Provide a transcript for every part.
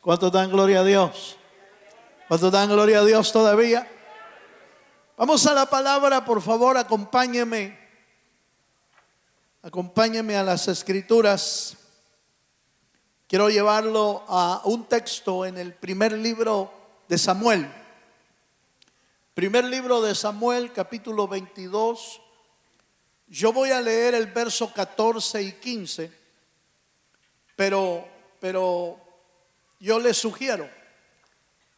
¿Cuántos dan gloria a Dios? ¿Cuántos dan gloria a Dios todavía? Vamos a la palabra, por favor, acompáñeme. Acompáñeme a las Escrituras. Quiero llevarlo a un texto en el primer libro de Samuel. Primer libro de Samuel, capítulo 22. Yo voy a leer el verso 14 y 15, pero yo le sugiero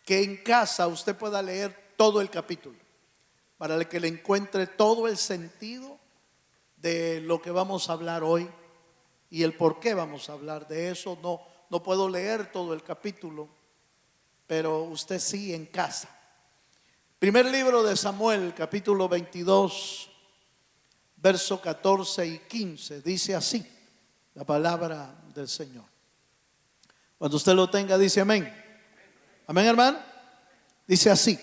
que en casa usted pueda leer todo el capítulo para que le encuentre todo el sentido de lo que vamos a hablar hoy y el por qué vamos a hablar de eso. No puedo leer todo el capítulo, pero usted sí en casa. Primer libro de Samuel, capítulo 22, verso 14 y 15, dice así la palabra del Señor. Cuando usted lo tenga, dice amén. Amén, hermano. Dice así: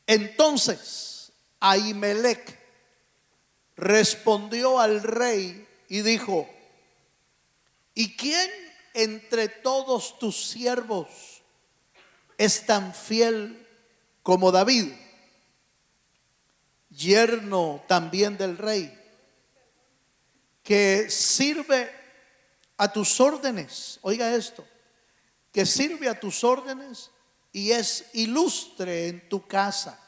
entonces Ahimelech respondió al rey y dijo: ¿y quién entre todos tus siervos es tan fiel como David, yerno también del rey, que sirve a tus órdenes? Oiga esto: que sirve a tus órdenes y es ilustre en tu casa.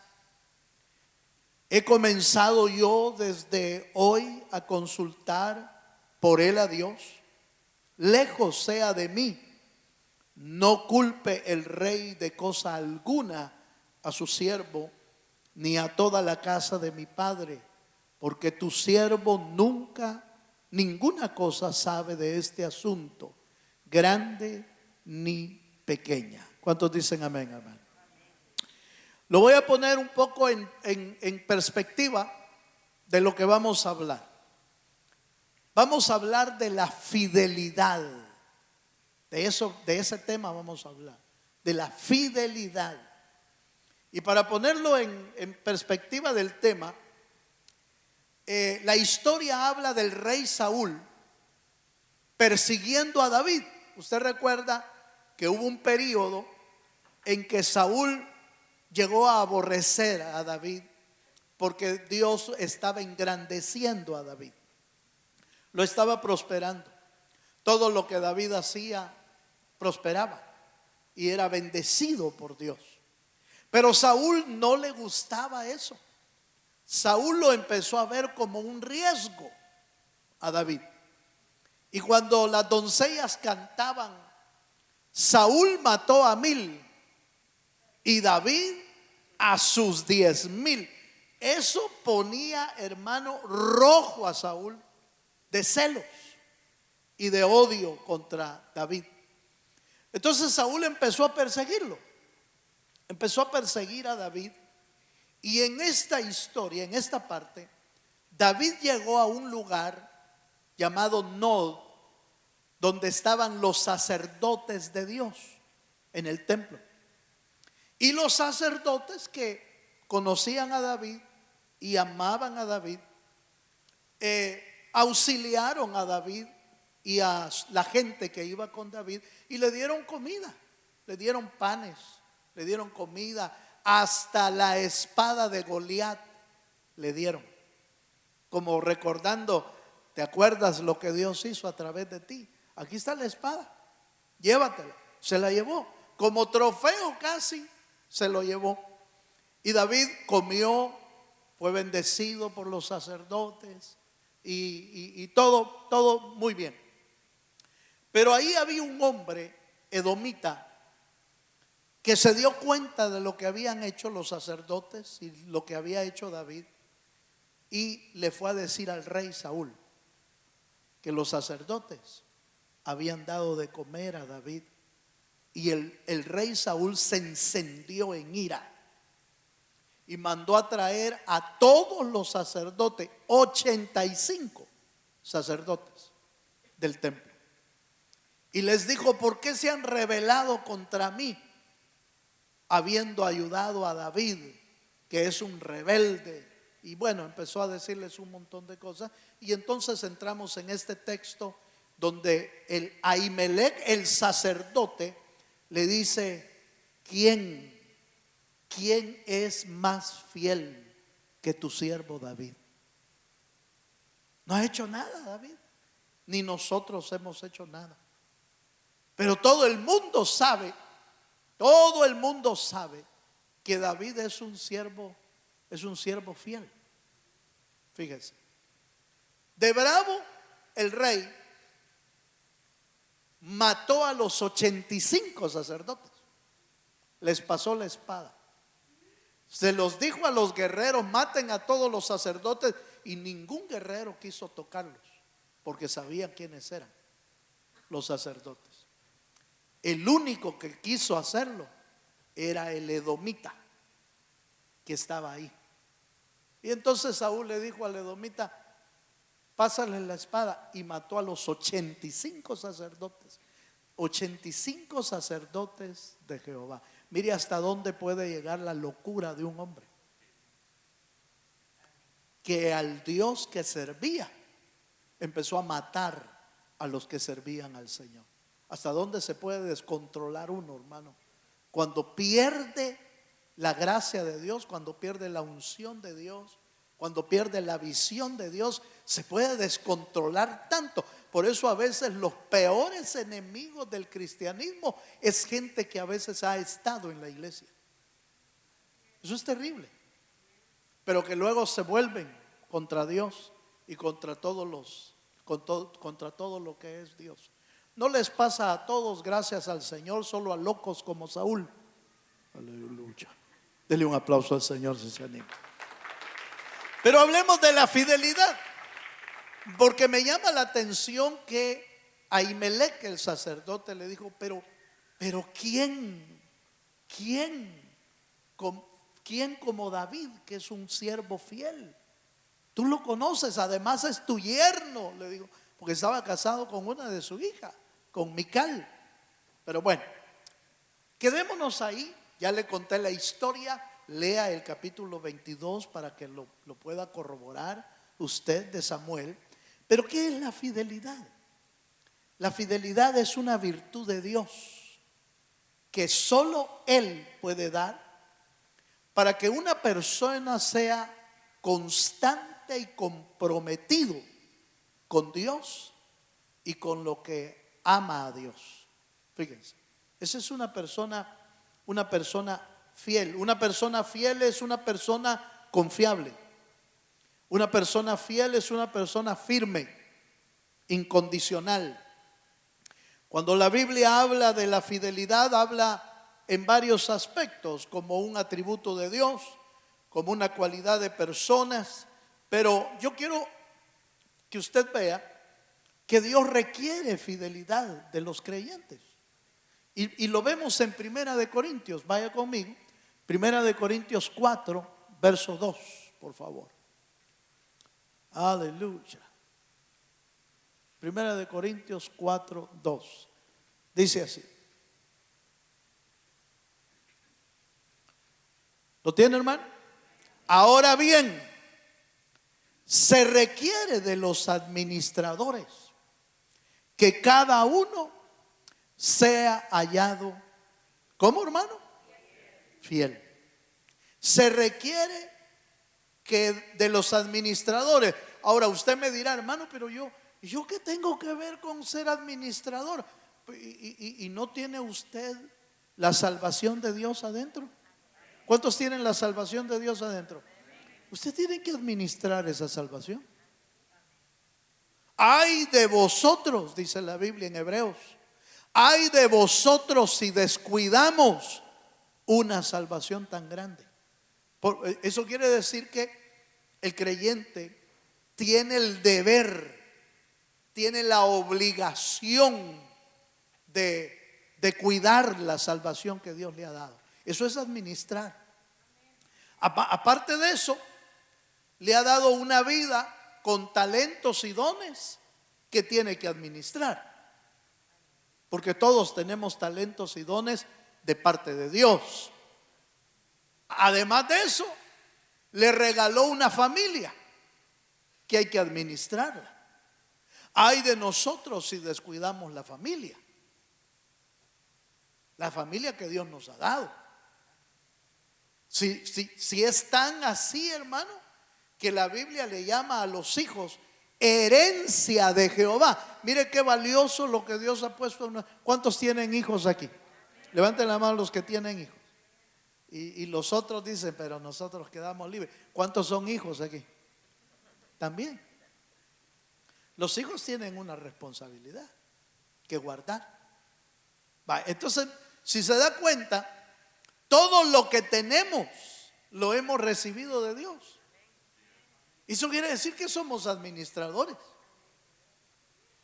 He comenzado yo desde hoy a consultar por él a Dios. Lejos sea de mí, no culpe el rey de cosa alguna a su siervo, ni a toda la casa de mi padre, porque tu siervo nunca ninguna cosa sabe de este asunto, grande ni pequeña. ¿Cuántos dicen amén, amén? Lo voy a poner un poco en perspectiva de lo que vamos a hablar. Vamos a hablar de la fidelidad. De ese tema vamos a hablar, de la fidelidad. Y para ponerlo en perspectiva del tema, la historia habla del rey Saúl persiguiendo a David. Usted recuerda que hubo un periodo en que Saúl llegó a aborrecer a David porque Dios estaba engrandeciendo a David, lo estaba prosperando. Todo lo que David hacía prosperaba y era bendecido por Dios. Pero Saúl no le gustaba eso. Saúl lo empezó a ver como un riesgo a David. Y cuando las doncellas cantaban: Saúl mató a 1000 y David a sus 10,000, eso ponía, hermano, rojo a Saúl de celos y de odio contra David. Entonces Saúl empezó a perseguirlo, empezó a perseguir a David. Y en esta historia, en esta parte, David llegó a un lugar llamado Nod, donde estaban los sacerdotes de Dios en el templo. Y los sacerdotes que conocían a David y amaban a David, auxiliaron a David y a la gente que iba con David y le dieron comida, le dieron panes, le dieron comida, hasta la espada de Goliat le dieron, como recordando: ¿te acuerdas lo que Dios hizo a través de ti? Aquí está la espada, llévatela. Se la llevó como trofeo, casi se lo llevó. Y David comió, fue bendecido por los sacerdotes y todo muy bien. Pero ahí había un hombre edomita que se dio cuenta de lo que habían hecho los sacerdotes y lo que había hecho David, y le fue a decir al rey Saúl que los sacerdotes habían dado de comer a David. Y el rey Saúl se encendió en ira y mandó a traer a todos los sacerdotes, 85 sacerdotes del templo, y les dijo: ¿por qué se han rebelado contra mí, habiendo ayudado a David, que es un rebelde? Y bueno, empezó a decirles un montón de cosas. Y entonces entramos en este texto donde el Ahimelech, el sacerdote, le dice: ¿quién es más fiel que tu siervo David? No ha hecho nada David, ni nosotros hemos hecho nada. Pero todo el mundo sabe que David es un siervo fiel. Fíjense, de bravo el rey mató a los 85 sacerdotes, les pasó la espada, se los dijo a los guerreros: maten a todos los sacerdotes, y ningún guerrero quiso tocarlos porque sabían quiénes eran los sacerdotes. El único que quiso hacerlo era el edomita que estaba ahí. Y entonces Saúl le dijo al edomita: pásale la espada, y mató a los 85 sacerdotes. 85 sacerdotes de Jehová. Mire hasta dónde puede llegar la locura de un hombre, que al Dios que servía empezó a matar a los que servían al Señor. Hasta dónde se puede descontrolar uno, hermano, cuando pierde la gracia de Dios, cuando pierde la unción de Dios, cuando pierde la visión de Dios. Se puede descontrolar tanto. Por eso a veces los peores enemigos del cristianismo es gente que a veces ha estado en la iglesia. Eso es terrible, pero que luego se vuelven contra Dios y contra todo lo que es Dios. No les pasa a todos, gracias al Señor, solo a locos como Saúl. Aleluya. Dele un aplauso al Señor si se anima. Pero hablemos de la fidelidad, porque me llama la atención que Ahimelech, el sacerdote, le dijo: pero ¿quién como David, que es un siervo fiel? Tú lo conoces, además es tu yerno, le digo, porque estaba casado con una de su hija, con Mical. Pero bueno, quedémonos ahí. Ya le conté la historia. Lea el capítulo 22 para que lo pueda corroborar usted de Samuel. Pero ¿qué es la fidelidad? La fidelidad es una virtud de Dios que solo Él puede dar para que una persona sea constante y comprometido con Dios y con lo que ama a Dios. Fíjense, esa es una persona fiel. Una persona fiel es una persona confiable. Una persona fiel es una persona firme, incondicional. Cuando la Biblia habla de la fidelidad, habla en varios aspectos, como un atributo de Dios, como una cualidad de personas. Pero yo quiero que usted vea que Dios requiere fidelidad de los creyentes. Y lo vemos en Primera de Corintios. Vaya conmigo. Primera de Corintios 4, verso 2, por favor. Aleluya. Primera de Corintios 4, 2. Dice así. ¿Lo tiene, hermano? Ahora bien, se requiere de los administradores que cada uno sea hallado, ¿cómo, hermano? Fiel. Se requiere que de los administradores. Ahora usted me dirá: hermano, pero yo ¿qué tengo que ver con ser administrador? ¿Y no tiene usted la salvación de Dios adentro? ¿Cuántos tienen la salvación de Dios adentro? Usted tiene que administrar esa salvación. Ay de vosotros, dice la Biblia en Hebreos, ay de vosotros si descuidamos una salvación tan grande. Eso quiere decir que el creyente tiene el deber, tiene la obligación de cuidar la salvación que Dios le ha dado. Eso es administrar. Aparte de eso, le ha dado una vida con talentos y dones que tiene que administrar. Porque todos tenemos talentos y dones de parte de Dios. Además de eso, le regaló una familia que hay que administrarla. Ay de nosotros si descuidamos la familia que Dios nos ha dado. Si es tan así, hermano, que la Biblia le llama a los hijos herencia de Jehová. Mire qué valioso lo que Dios ha puesto. ¿Cuántos tienen hijos aquí? Levanten la mano los que tienen hijos. Y los otros dicen, pero nosotros quedamos libres. ¿Cuántos son hijos aquí? También. Los hijos tienen una responsabilidad que guardar. Entonces, si se da cuenta, todo lo que tenemos lo hemos recibido de Dios. Eso quiere decir que somos administradores.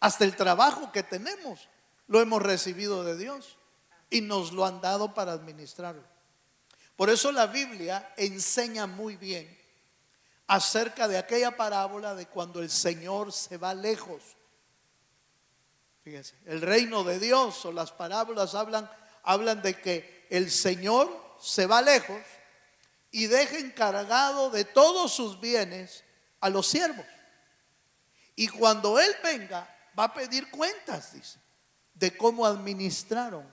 Hasta el trabajo que tenemos lo hemos recibido de Dios y nos lo han dado para administrarlo. Por eso la Biblia enseña muy bien acerca de aquella parábola de cuando el Señor se va lejos. Fíjense, el reino de Dios o las parábolas hablan de que el Señor se va lejos y deja encargado de todos sus bienes a los siervos. Y cuando Él venga, va a pedir cuentas, dice, de cómo administraron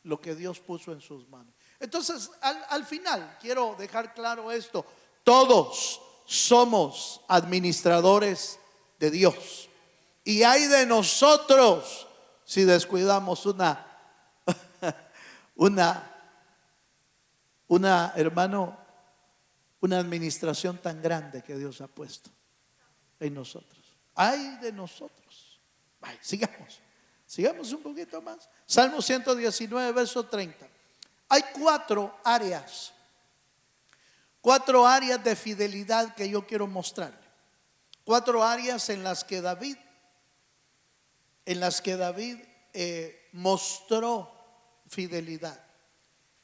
lo que Dios puso en sus manos. Entonces, al final, quiero dejar claro esto: todos somos administradores de Dios. Y hay de nosotros si descuidamos hermano, una administración tan grande que Dios ha puesto en nosotros. Hay de nosotros. Sigamos un poquito más. Salmo 119, verso 30. Hay cuatro áreas de fidelidad que yo quiero mostrarle. Cuatro áreas en las que David mostró fidelidad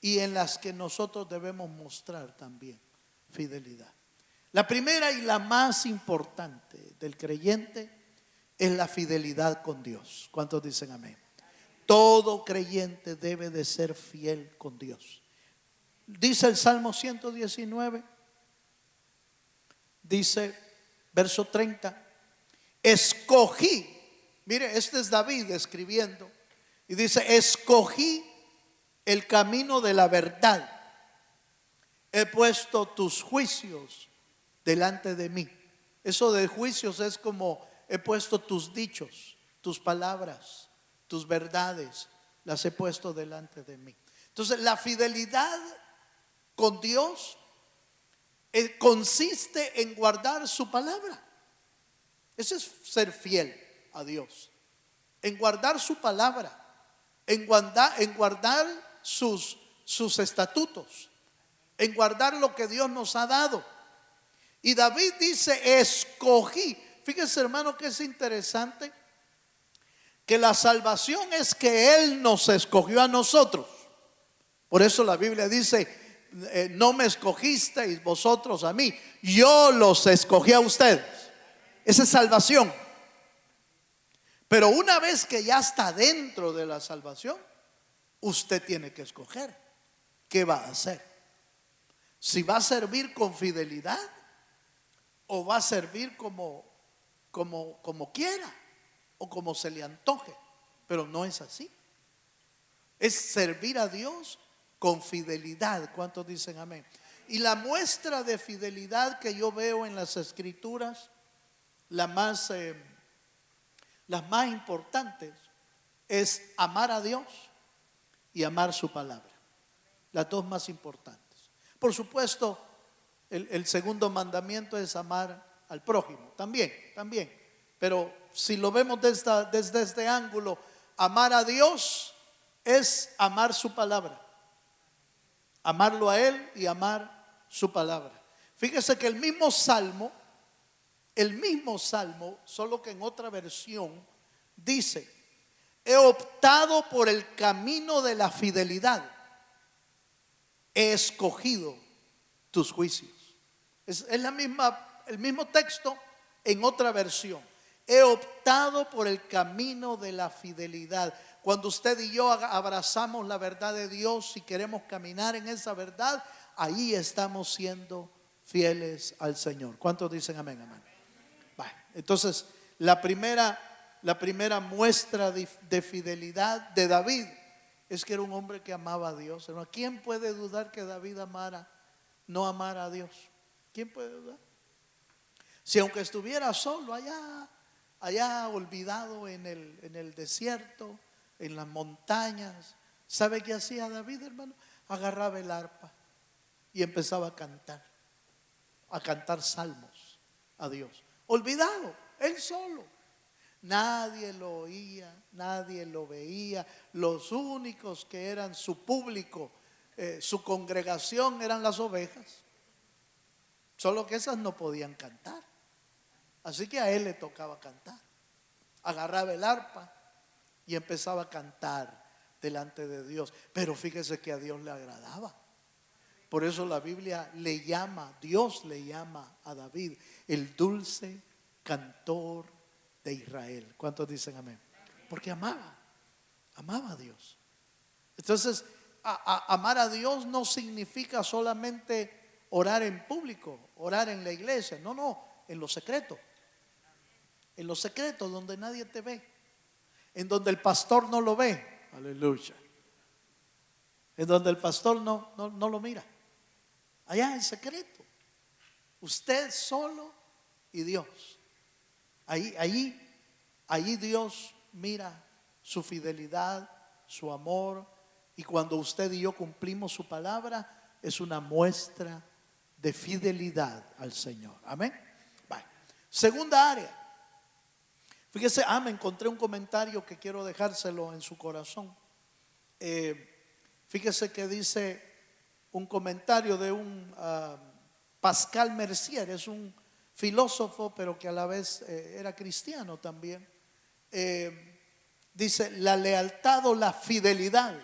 y en las que nosotros debemos mostrar también fidelidad. La primera y la más importante del creyente es la fidelidad con Dios. ¿Cuántos dicen amén? Todo creyente debe de ser fiel con Dios. Dice el Salmo 119, dice verso 30, escogí. Mire, este es David escribiendo y dice: escogí el camino de la verdad, he puesto tus juicios delante de mí. Eso de juicios es como he puesto tus dichos, tus palabras, tus verdades, las he puesto delante de mí. Entonces, la fidelidad con Dios consiste en guardar su palabra. Ese es ser fiel a Dios, en guardar su palabra, en guardar sus estatutos, en guardar lo que Dios nos ha dado. Y David dice: escogí. Fíjense, hermano, que es interesante que la salvación es que Él nos escogió a nosotros. Por eso la Biblia dice: no me escogisteis vosotros a mí, yo los escogí a ustedes. Esa es salvación. Pero una vez que ya está dentro de la salvación, usted tiene que escoger qué va a hacer. Si va a servir con fidelidad o va a servir como quiera o como se le antoje. Pero no es así. Es servir a Dios con fidelidad. ¿Cuántos dicen amén? Y la muestra de fidelidad que yo veo en las Escrituras, las más importantes, es amar a Dios y amar su palabra. Las dos más importantes. Por supuesto, el segundo mandamiento es amar al prójimo. También. Pero si lo vemos desde este ángulo, amar a Dios es amar su palabra. Amarlo a Él y amar su palabra. Fíjese que el mismo salmo, solo que en otra versión, dice: he optado por el camino de la fidelidad, he escogido tus juicios. Es el mismo texto en otra versión. He optado por el camino de la fidelidad. Cuando usted y yo abrazamos la verdad de Dios y queremos caminar en esa verdad, ahí estamos siendo fieles al Señor. ¿Cuántos dicen amén, amén? Entonces, la primera la primera muestra de fidelidad de David es que era un hombre que amaba a Dios. ¿Quién puede dudar que David no amara a Dios? ¿Quién puede dudar? Si aunque estuviera solo allá olvidado en el desierto, en las montañas, ¿sabe qué hacía David, hermano? Agarraba el arpa y empezaba a cantar salmos a Dios. Olvidado, él solo. Nadie lo oía, nadie lo veía. Los únicos que eran su público, su congregación, eran las ovejas. Solo que esas no podían cantar. Así que a él le tocaba cantar. Agarraba el arpa y empezaba a cantar delante de Dios. Pero fíjese que a Dios le agradaba. Por eso la Biblia Dios le llama a David el dulce cantor de Israel. ¿Cuántos dicen amén? Porque amaba a Dios. Entonces, amar a Dios no significa solamente orar en público, orar en la iglesia. No, en lo secreto. En lo secreto, donde nadie te ve. En donde el pastor no lo ve. Aleluya. En donde el pastor no lo mira. Allá en secreto. Usted solo y Dios. Allí Dios mira su fidelidad, su amor. Y cuando usted y yo cumplimos su palabra, es una muestra de fidelidad al Señor. Amén. Vale. Segunda área. Fíjese, me encontré un comentario que quiero dejárselo en su corazón. Fíjese que dice un comentario de un Pascal Mercier, es un filósofo, pero que a la vez era cristiano también. Dice: la lealtad o la fidelidad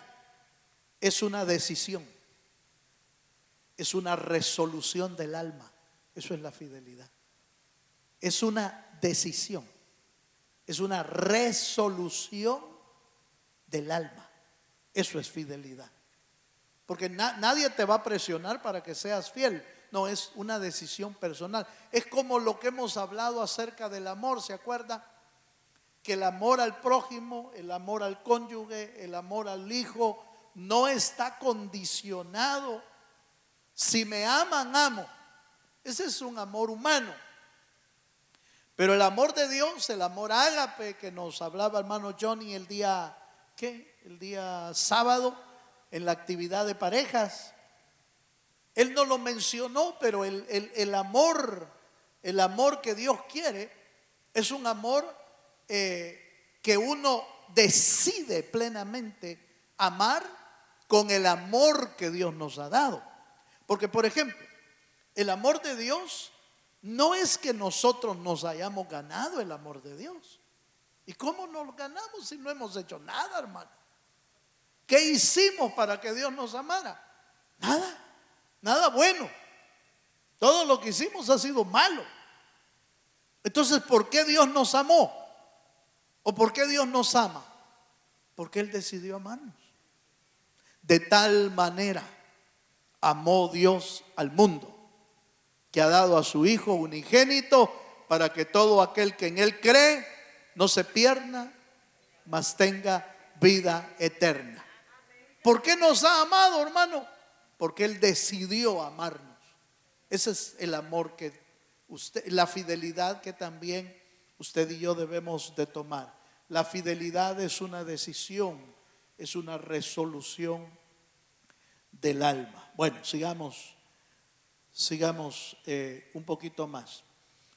es una decisión, es una resolución del alma. Eso es la fidelidad. Es una decisión. Es una resolución del alma. Eso es fidelidad. Porque nadie te va a presionar para que seas fiel. No, es una decisión personal. Es como lo que hemos hablado acerca del amor. ¿Se acuerda? Que el amor al prójimo, el amor al cónyuge, el amor al hijo, no está condicionado. Si me aman, amo. Ese es un amor humano. Pero el amor de Dios, el amor ágape que nos hablaba hermano Johnny el día sábado en la actividad de parejas, él no lo mencionó, pero el amor que Dios quiere es un amor que uno decide plenamente amar con el amor que Dios nos ha dado. Porque, por ejemplo, el amor de Dios no es que nosotros nos hayamos ganado el amor de Dios. ¿Y cómo nos ganamos si no hemos hecho nada, hermano? ¿Qué hicimos para que Dios nos amara? Nada bueno. Todo lo que hicimos ha sido malo. Entonces, ¿por qué Dios nos amó? ¿O por qué Dios nos ama? Porque Él decidió amarnos. De tal manera amó Dios al mundo, que ha dado a su Hijo unigénito, para que todo aquel que en Él cree no se pierda, mas tenga vida eterna. ¿Por qué nos ha amado, hermano? Porque Él decidió amarnos. Ese es el amor que la fidelidad que también usted y yo debemos de tomar. La fidelidad es una decisión, es una resolución del alma. Bueno, sigamos un poquito más.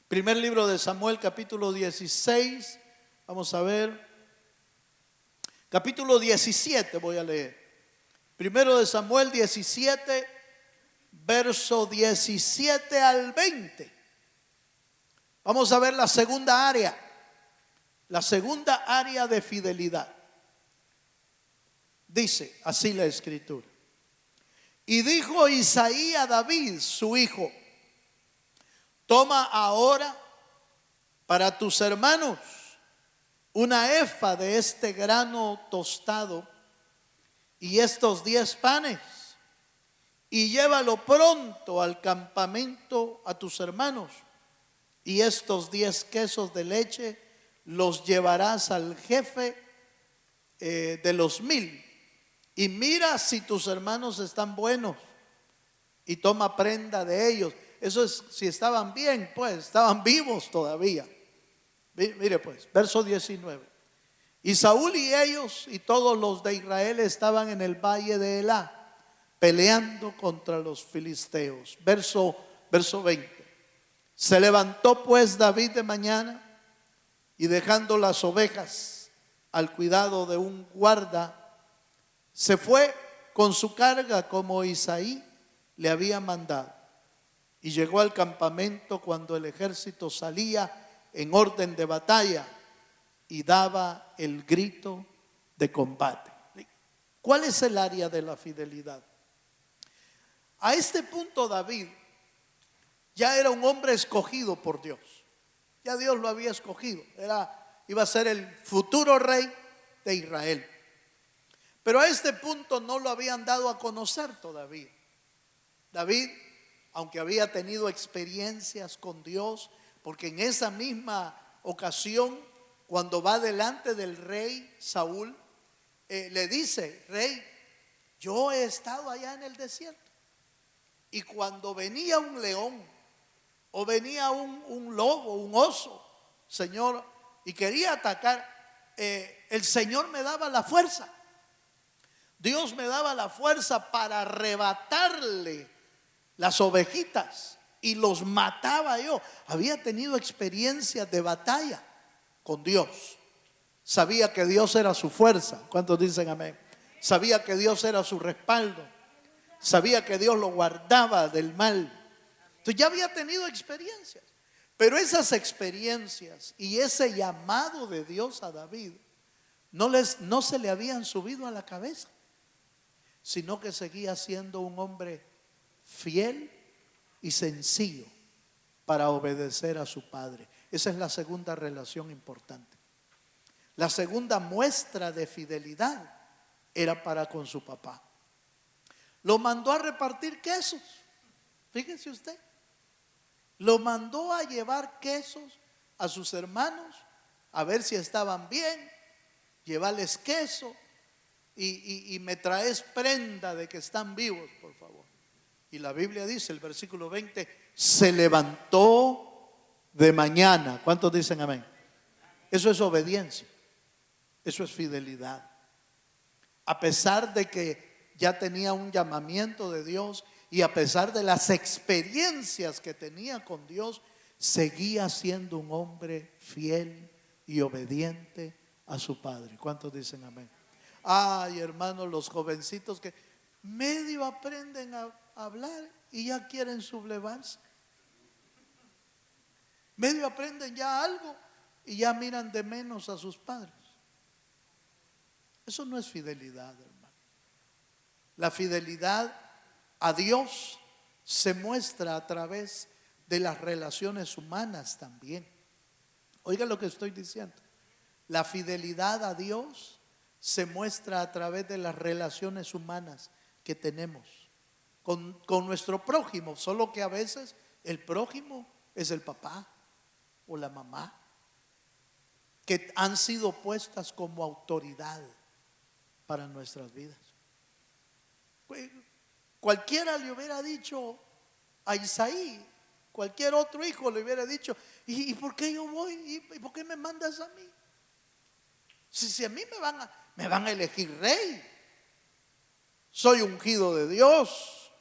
Primer libro de Samuel, capítulo 16. Vamos a ver. Capítulo 17 voy a leer. Primero de Samuel 17, verso 17 al 20. Vamos a ver la segunda área. La segunda área de fidelidad. Dice así la escritura: y dijo Isaí a David, su hijo: toma ahora para tus hermanos una efa de este grano tostado y estos 10 panes, y llévalo pronto al campamento a tus hermanos, y estos 10 quesos de leche los llevarás al jefe de los 1000 y mira si tus hermanos están buenos y toma prenda de ellos. Eso es si estaban bien, pues estaban vivos todavía. Mire pues, verso 19. Y Saúl y ellos y todos los de Israel estaban en el valle de Elá, peleando contra los filisteos. Verso 20. Se levantó pues David de mañana y dejando las ovejas al cuidado de un guarda, se fue con su carga como Isaí le había mandado. Y llegó al campamento cuando el ejército salía en orden de batalla y daba el grito de combate. ¿Cuál es el área de la fidelidad? A este punto David ya era un hombre escogido por Dios. Ya Dios lo había escogido. Iba a ser el futuro rey de Israel. Pero a este punto no lo habían dado a conocer todavía. David, aunque había tenido experiencias con Dios, porque en esa misma ocasión, cuando va delante del rey Saúl, le dice: rey, yo he estado allá en el desierto, y cuando venía un león o venía un lobo, un oso, Señor, y quería atacar, el Señor me daba la fuerza. Dios me daba la fuerza para arrebatarle las ovejitas y los mataba yo. Había tenido experiencias de batalla con Dios. Sabía que Dios era su fuerza. ¿Cuántos dicen amén? Sabía que Dios era su respaldo. Sabía que Dios lo guardaba del mal. Entonces ya había tenido experiencias. Pero esas experiencias y ese llamado de Dios a David no se le habían subido a la cabeza, sino que seguía siendo un hombre fiel y sencillo para obedecer a su padre. Esa es la segunda relación importante. La segunda muestra de fidelidad era para con su papá. Lo mandó a repartir quesos. Fíjese usted. Lo mandó a llevar quesos a sus hermanos, a ver si estaban bien, llevarles queso y me traes prenda de que están vivos, por favor. Y la Biblia dice, el versículo 20, se levantó de mañana. ¿Cuántos dicen amén? Eso es obediencia. Eso es fidelidad. A pesar de que ya tenía un llamamiento de Dios y a pesar de las experiencias que tenía con Dios, seguía siendo un hombre fiel y obediente a su padre. ¿Cuántos dicen amén? Ay, hermanos, los jovencitos que medio aprenden a hablar y ya quieren sublevarse. Medio aprenden ya algo y ya miran de menos a sus padres. Eso no es fidelidad, hermano. La fidelidad a Dios se muestra a través de las relaciones humanas también. Oiga lo que estoy diciendo. La fidelidad a Dios se muestra a través de las relaciones humanas que tenemos con nuestro prójimo. Solo que a veces el prójimo es el papá o la mamá, que han sido puestas como autoridad para nuestras vidas. Cualquiera le hubiera dicho a Isaí, cualquier otro hijo le hubiera dicho: ¿y por qué yo voy? ¿Y por qué me mandas a mí? Si a mí me van a elegir rey, soy ungido de Dios,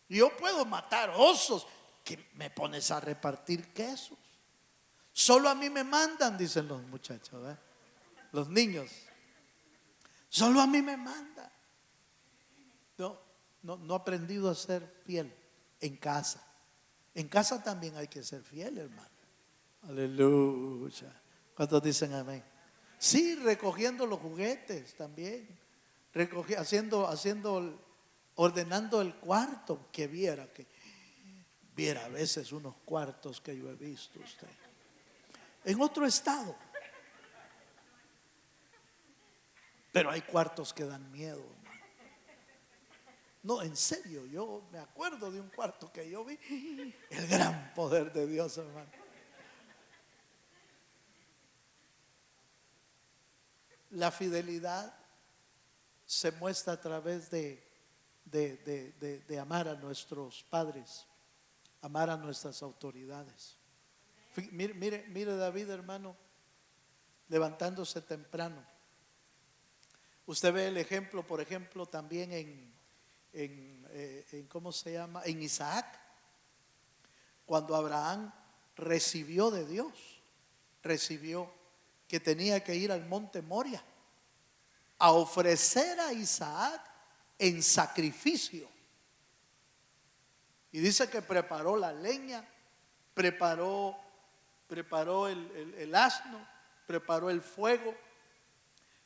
yo puedo matar osos, que me pones a repartir quesos. Solo a mí me mandan, dicen los muchachos, ¿verdad? Los niños. Solo a mí me mandan. No he aprendido a ser fiel en casa. En casa también hay que ser fiel, hermano. Aleluya. ¿Cuántos dicen amén? Sí, recogiendo los juguetes también. Ordenando el cuarto. Que viera a veces unos cuartos que yo he visto usted en otro estado. Pero hay cuartos que dan miedo, hermano. No, en serio, yo me acuerdo de un cuarto que yo vi. El gran poder de Dios, hermano. La fidelidad se muestra a través de amar a nuestros padres, amar a nuestras autoridades. Mire David, hermano, levantándose temprano. Usted ve el ejemplo, por ejemplo, también en ¿cómo se llama? En Isaac, cuando Abraham recibió de Dios, recibió que tenía que ir al monte Moria a ofrecer a Isaac en sacrificio. Y dice que preparó la leña, preparó el asno, preparó el fuego,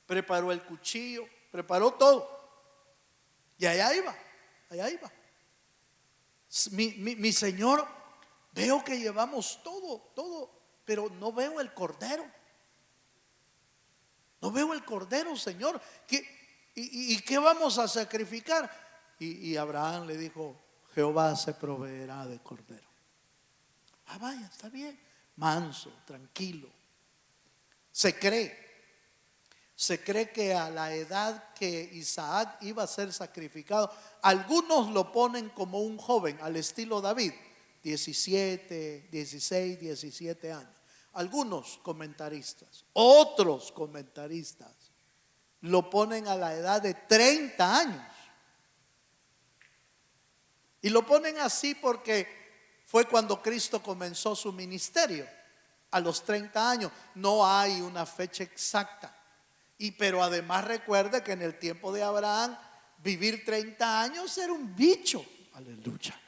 preparó el cuchillo, preparó todo. Y allá iba. Mi Señor, veo que llevamos todo, pero no veo el cordero. No veo el cordero, Señor. ¿Y qué vamos a sacrificar? Y Abraham le dijo: Jehová se proveerá de cordero. Vaya, está bien. Manso, tranquilo. Se cree que a la edad que Isaac iba a ser sacrificado, algunos lo ponen como un joven al estilo David, 17, 16, 17 años. Algunos comentaristas, otros comentaristas lo ponen a la edad de 30 años. Y lo ponen así porque fue cuando Cristo comenzó su ministerio, a los 30 años. No hay una fecha exacta. Pero además recuerde que en el tiempo de Abraham, vivir 30 años era un bicho. Aleluya.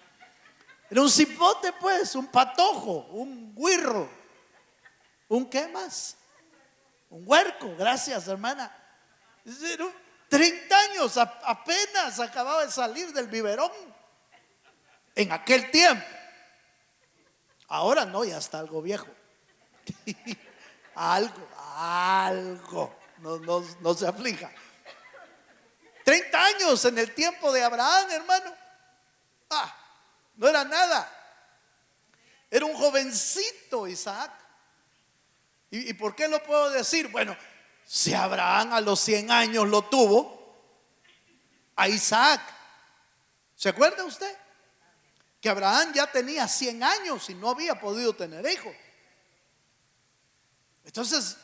Era un cipote, pues, un patojo, un guirro, un ¿qué más? Un huerco. Gracias, hermana. 30 años, apenas acababa de salir del biberón en aquel tiempo. Ahora no, ya está algo viejo. algo. No se aflija. 30 años en el tiempo de Abraham, hermano. No era nada. Era un jovencito Isaac. ¿Y por qué lo puedo decir? Bueno, si Abraham a los 100 años lo tuvo a Isaac, ¿se acuerda usted? Que Abraham ya tenía 100 años y no había podido tener hijos. Entonces,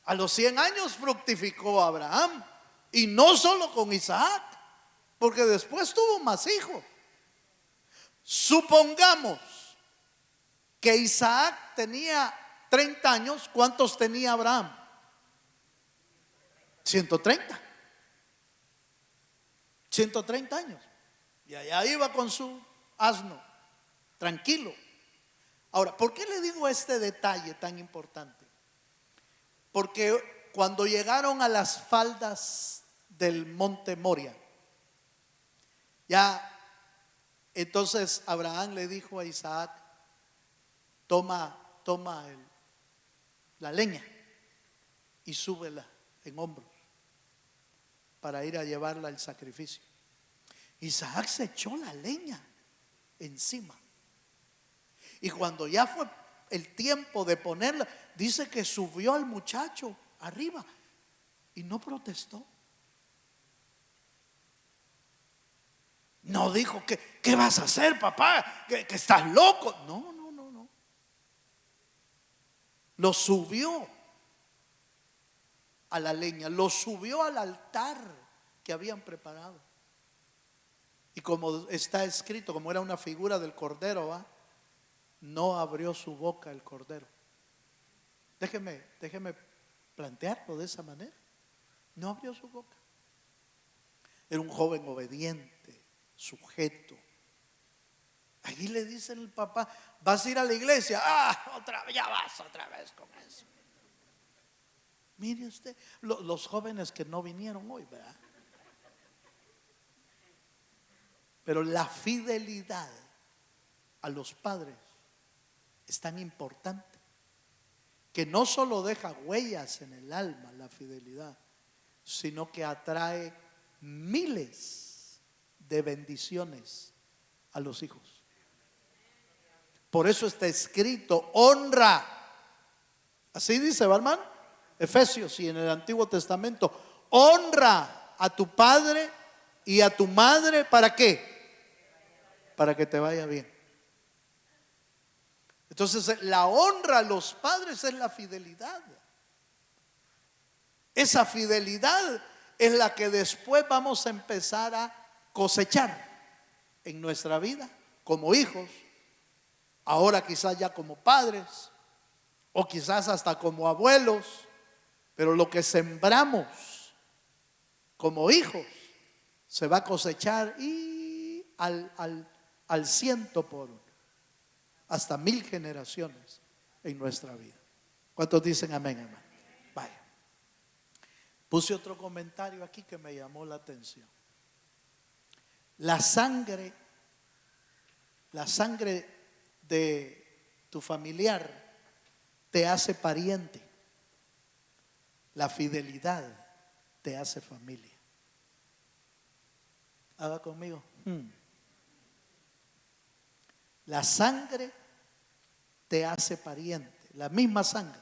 a los 100 años fructificó Abraham. Y no solo con Isaac, porque después tuvo más hijos. Supongamos que Isaac tenía 30 años. ¿Cuántos tenía Abraham? 130. 130 años. Y allá iba con su asno, tranquilo. Ahora, ¿por qué le digo este detalle tan importante? Porque cuando llegaron a las faldas del monte Moria, ya entonces Abraham le dijo a Isaac: toma la leña y súbela en hombros para ir a llevarla al sacrificio. Isaac se echó la leña encima, y cuando ya fue el tiempo de ponerla, dice que subió al muchacho arriba y no protestó. No dijo ¿qué vas a hacer, papá? ¿Que estás loco? No. Lo subió a la leña, lo subió al altar que habían preparado. Y como está escrito, como era una figura del cordero, no abrió su boca el cordero. Déjeme plantearlo de esa manera. No abrió su boca. Era un joven obediente, sujeto. Allí le dice el papá: ¿vas a ir a la iglesia? Ya vas otra vez con eso. Mire usted, los jóvenes que no vinieron hoy, ¿verdad? Pero la fidelidad a los padres es tan importante que no solo deja huellas en el alma la fidelidad, sino que atrae miles de bendiciones a los hijos. Por eso está escrito: honra. Así dice, ¿va, hermano? Efesios y en el Antiguo Testamento, honra a tu padre y a tu madre. ¿Para qué? Para que te vaya bien. Entonces la honra a los padres es la fidelidad. Esa fidelidad es la que después vamos a empezar a cosechar en nuestra vida como hijos, ahora quizás ya como padres o quizás hasta como abuelos, pero lo que sembramos como hijos se va a cosechar y al ciento por uno, hasta 1000 generaciones en nuestra vida. ¿Cuántos dicen amén, hermano? Vaya. Puse otro comentario aquí que me llamó la atención. La sangre de tu familiar te hace pariente. La fidelidad te hace familia. Haga conmigo. La sangre te hace pariente. La misma sangre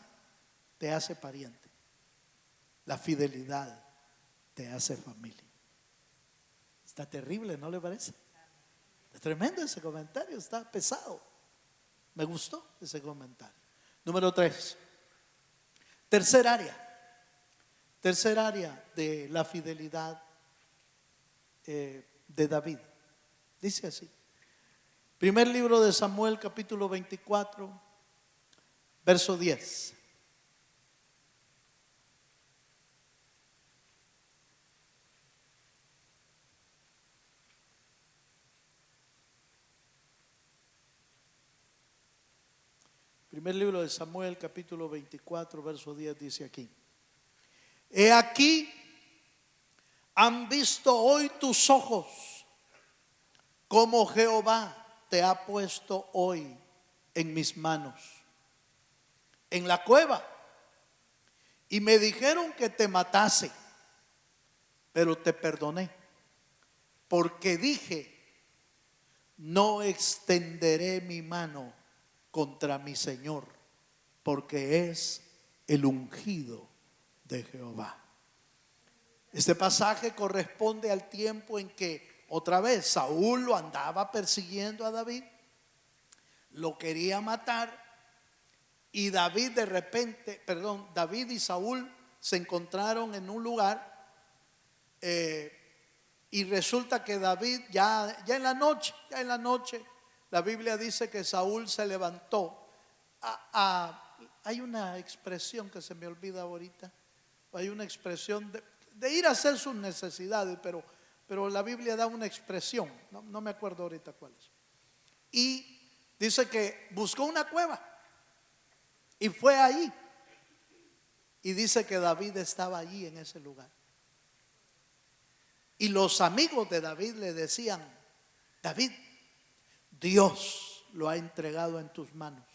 te hace pariente. La fidelidad te hace familia. Está terrible, ¿no le parece? Es tremendo ese comentario, está pesado. Me gustó ese comentario. Número 3. Tercer área de la fidelidad de David. Dice así. Primer libro de Samuel, capítulo 24, verso 10. Primer libro de Samuel, capítulo 24, verso 10 dice aquí: He aquí, han visto hoy tus ojos como Jehová te ha puesto hoy en mis manos, en la cueva, y me dijeron que te matase, pero te perdoné, porque dije, no extenderé mi mano contra mi Señor, porque es el ungido de Jehová. Este pasaje corresponde al tiempo en que otra vez Saúl lo andaba persiguiendo a David, lo quería matar, y David David y Saúl se encontraron en un lugar, y resulta que David ya en la noche, la Biblia dice que Saúl se levantó. Hay una expresión que se me olvida ahorita. Hay una expresión de ir a hacer sus necesidades, pero la Biblia da una expresión, no me acuerdo ahorita cuál es. Y dice que buscó una cueva y fue ahí. Y dice que David estaba allí en ese lugar. Y los amigos de David le decían: David, Dios lo ha entregado en tus manos,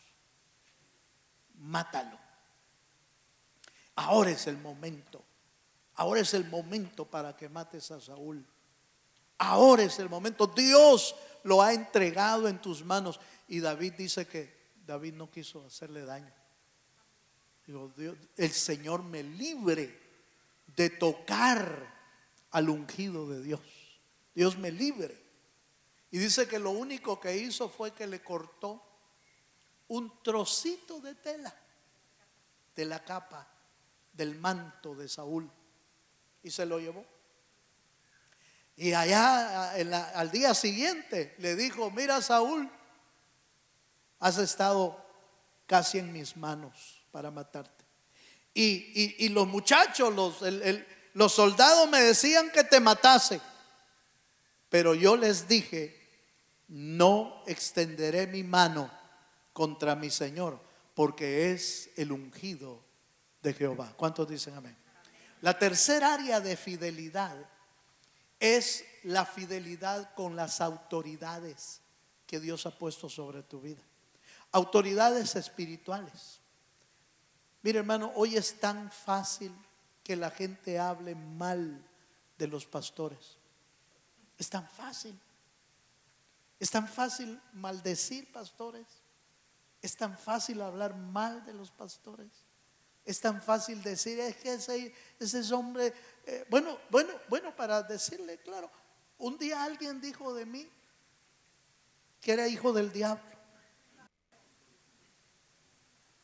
mátalo. Ahora es el momento para que mates a Saúl. Ahora es el momento, Dios lo ha entregado en tus manos. Y David dice que David no quiso hacerle daño. Digo, Dios, el Señor me libre de tocar al ungido de Dios. Dios me libre. Y dice que lo único que hizo fue que le cortó un trocito de tela de la capa del manto de Saúl y se lo llevó. Y allá al día siguiente le dijo: mira, Saúl, has estado casi en mis manos para matarte. Y los muchachos, los soldados me decían que te matase, pero yo les dije: no extenderé mi mano contra mi Señor, porque es el ungido de Jehová. ¿Cuántos dicen amén? La tercera área de fidelidad es la fidelidad con las autoridades que Dios ha puesto sobre tu vida. Autoridades espirituales. Mire, hermano, hoy es tan fácil que la gente hable mal de los pastores. Es tan fácil. Es tan fácil maldecir pastores. Es tan fácil hablar mal de los pastores. Es tan fácil decir, es que ese hombre, bueno, para decirle, claro, un día alguien dijo de mí que era hijo del diablo.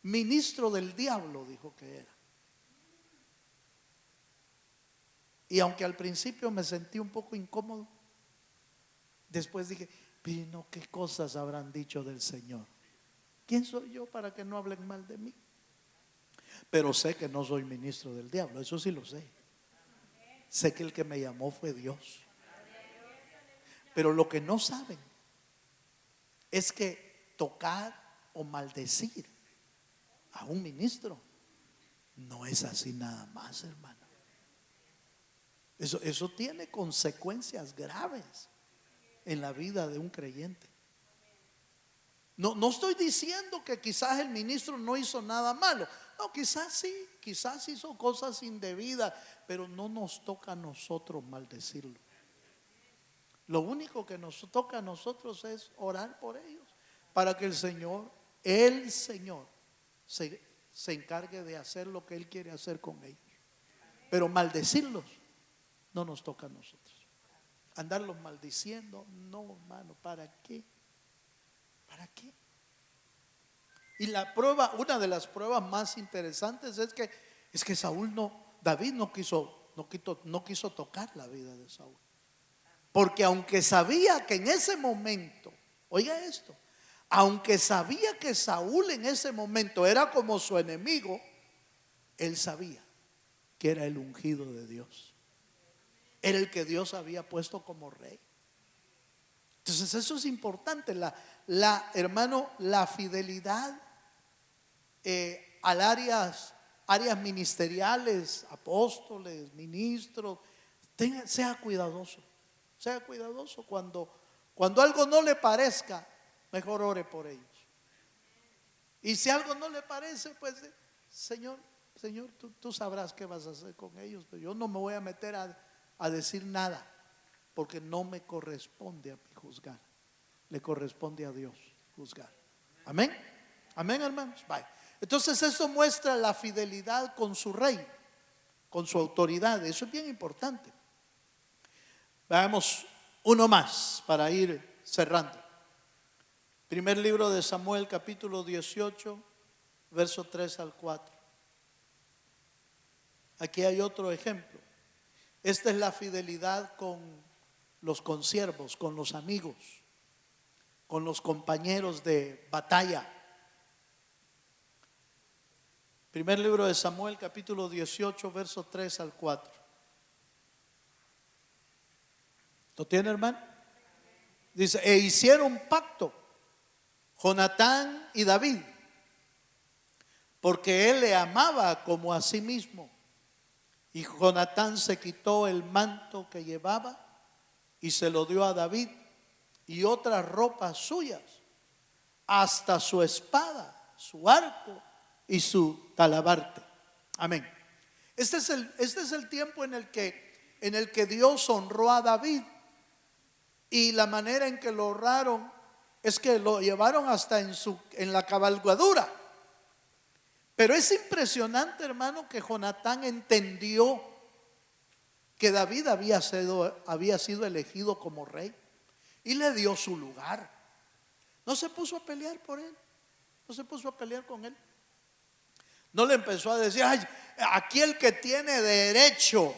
Ministro del diablo dijo que era. Y aunque al principio me sentí un poco incómodo, después dije, no, ¿qué cosas habrán dicho del Señor? ¿Quién soy yo para que no hablen mal de mí? Pero sé que no soy ministro del diablo, eso sí lo sé. Sé que el que me llamó fue Dios. Pero lo que no saben es que tocar o maldecir a un ministro no es así nada más, hermano. Eso tiene consecuencias graves en la vida de un creyente. No estoy diciendo que quizás el ministro no hizo nada malo. No, quizás sí, quizás hizo cosas indebidas, pero no nos toca a nosotros maldecirlo. Lo único que nos toca a nosotros es orar por ellos, para que el Señor se encargue de hacer lo que Él quiere hacer con ellos. Pero maldecirlos no nos toca a nosotros. Andarlos maldiciendo, no, hermano, ¿para qué? ¿Para qué? Y una de las pruebas más interesantes es que David no quiso tocar la vida de Saúl. Porque aunque sabía que en ese momento, oiga esto, aunque sabía que Saúl en ese momento era como su enemigo, él sabía que era el ungido de Dios. Era el que Dios había puesto como rey. Entonces eso es importante, hermano, la fidelidad áreas ministeriales, apóstoles, ministros. Sea cuidadoso. Sea cuidadoso cuando algo no le parezca, mejor ore por ellos. Y si algo no le parece, pues Señor, tú sabrás qué vas a hacer con ellos, pero yo no me voy a meter a decir nada, porque no me corresponde a mí juzgar, le corresponde a Dios juzgar. Amén. Amén, hermanos. Bye. Entonces eso muestra la fidelidad con su rey, con su autoridad. Eso es bien importante. Veamos uno más para ir cerrando. Primer libro de Samuel, capítulo 18, verso 3 al 4. Aquí hay otro ejemplo. Esta es la fidelidad con los consiervos, con los amigos, con los compañeros de batalla. Primer libro de Samuel, capítulo 18, verso 3 al 4. ¿Lo tiene, hermano? Dice, e hicieron pacto Jonatán y David, porque él le amaba como a sí mismo. Y Jonatán se quitó el manto que llevaba y se lo dio a David y otras ropas suyas, hasta su espada, su arco y su talabarte. Amén. Este es el tiempo en el que Dios honró a David. Y la manera en que lo honraron es que lo llevaron hasta en la cabalgadura. Pero es impresionante, hermano, que Jonatán entendió que David había sido elegido como rey y le dio su lugar. No se puso a pelear por él, no se puso a pelear con él. No le empezó a decir, ay, aquí el que tiene derecho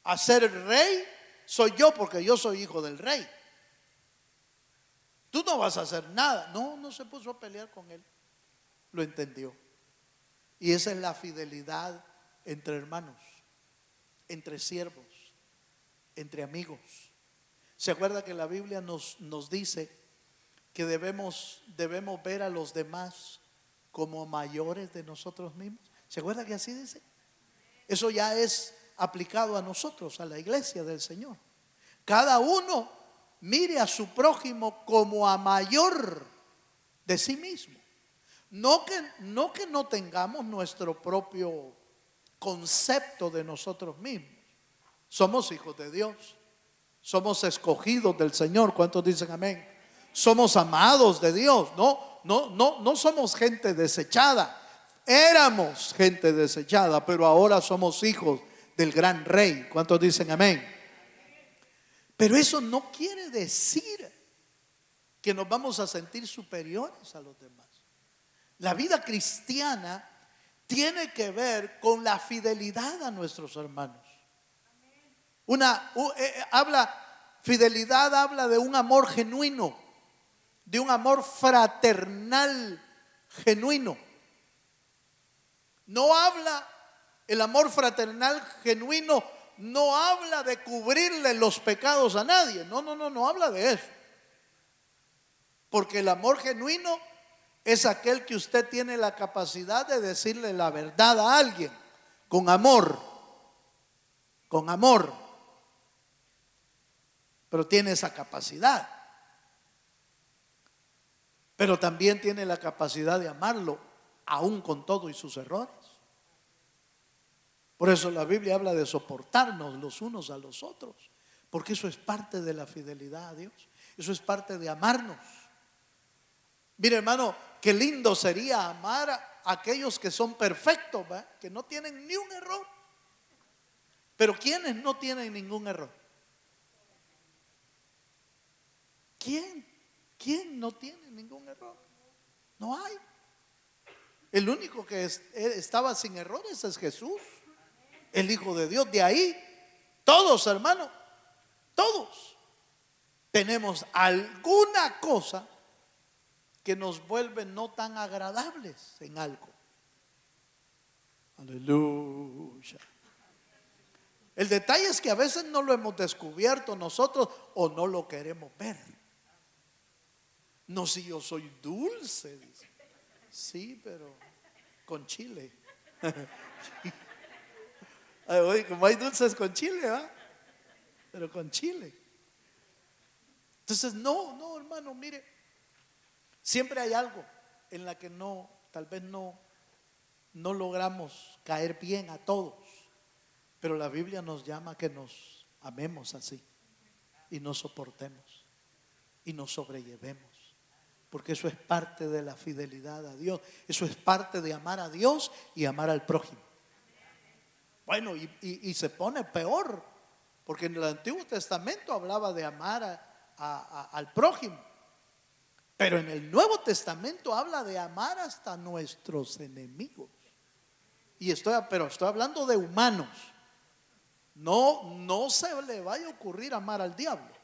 a ser rey soy yo, porque yo soy hijo del rey. Tú no vas a hacer nada. No se puso a pelear con él. Lo entendió. Y esa es la fidelidad entre hermanos, entre siervos, entre amigos. ¿Se acuerda que la Biblia nos dice que debemos ver a los demás como mayores de nosotros mismos? ¿Se acuerda que así dice? Eso ya es aplicado a nosotros, a la iglesia del Señor. Cada uno mire a su prójimo como a mayor de sí mismo. No que no tengamos nuestro propio concepto de nosotros mismos. Somos hijos de Dios. Somos escogidos del Señor. ¿Cuántos dicen amén? Somos amados de Dios. No somos gente desechada. éramos gente desechada, pero ahora somos hijos del gran rey. ¿Cuántos dicen amén? Pero eso no quiere decir que nos vamos a sentir superiores a los demás. La vida cristiana tiene que ver con la fidelidad a nuestros hermanos. Fidelidad habla de un amor genuino, de un amor fraternal genuino. El amor fraternal genuino no habla de cubrirle los pecados a nadie. No habla de eso. Porque el amor genuino es aquel que usted tiene la capacidad de decirle la verdad a alguien con amor. Con amor. Pero tiene esa capacidad. Pero también tiene la capacidad de amarlo, aún con todo y sus errores. Por eso la Biblia habla de soportarnos los unos a los otros, porque eso es parte de la fidelidad a Dios. Eso es parte de amarnos. Mire, hermano, qué lindo sería amar a aquellos que son perfectos, ¿verdad? Que no tienen ni un error. Pero ¿quiénes no tienen ningún error? ¿Quién no tiene ningún error? No hay. El único que estaba sin errores es Jesús, el Hijo de Dios. De ahí, todos, hermano, todos tenemos alguna cosa que nos vuelve no tan agradables en algo. Aleluya. El detalle es que a veces no lo hemos descubierto nosotros o no lo queremos ver. No, si yo soy dulce, dice. Sí, pero con chile. Oye, como hay dulces con chile, ¿va? Pero con chile. Entonces, no, hermano, mire, siempre hay algo en la que tal vez no logramos caer bien a todos. Pero la Biblia nos llama a que nos amemos así y nos soportemos y nos sobrellevemos. Porque eso es parte de la fidelidad a Dios. Eso es parte de amar a Dios y amar al prójimo. Bueno, y se pone peor, porque en el Antiguo Testamento hablaba de amar al prójimo. Pero en el Nuevo Testamento habla de amar hasta nuestros enemigos. Pero estoy hablando de humanos. No se le vaya a ocurrir amar al diablo.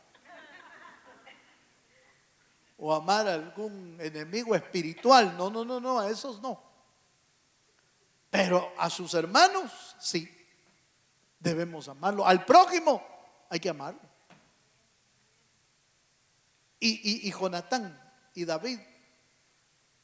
O amar a algún enemigo espiritual. No, a esos no. Pero a sus hermanos, sí, debemos amarlo. Al prójimo hay que amarlo. Y Jonatán y David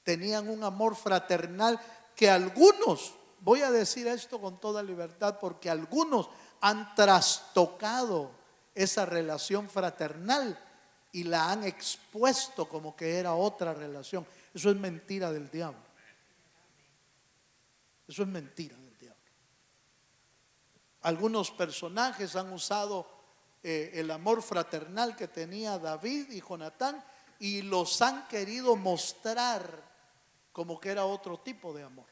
tenían un amor fraternal que algunos, voy a decir esto con toda libertad, porque algunos han trastocado esa relación fraternal y la han expuesto como que era otra relación. Eso es mentira del diablo. Eso es mentira del diablo. Algunos personajes han usado el amor fraternal que tenía David y Jonatán y los han querido mostrar como que era otro tipo de amor.